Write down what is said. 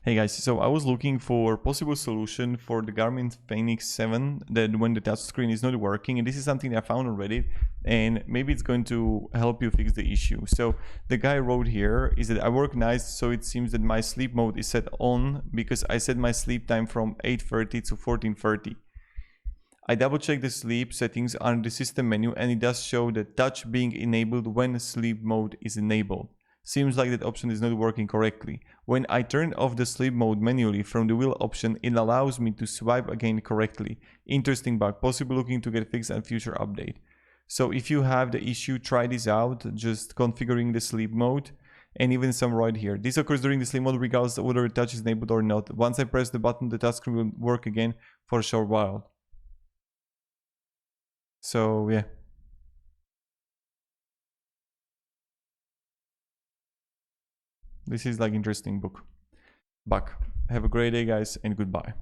Hey guys, so I was looking for possible solution for the Garmin Fenix 7 that when the touchscreen is not working, and this is something I found on Reddit, and maybe it's going to help you fix the issue. So the guy wrote here is that I work nights, so it seems that my sleep mode is set on because I set my sleep time from 8:30 to 14:30. I double check the sleep settings under the system menu and it does show the touch being enabled when sleep mode is enabled. Seems like that option is not working correctly. When I turn off the sleep mode manually from the wheel option, it allows me to swipe again correctly. Interesting bug, possibly looking to get fixed on future update. So if you have the issue, try this out, just configuring the sleep mode and even some right here. This occurs during the sleep mode regardless of whether the touch is enabled or not. Once I press the button, the touchscreen will work again for a short while. So yeah. This is like interesting book. Bug. Have a great day guys and goodbye.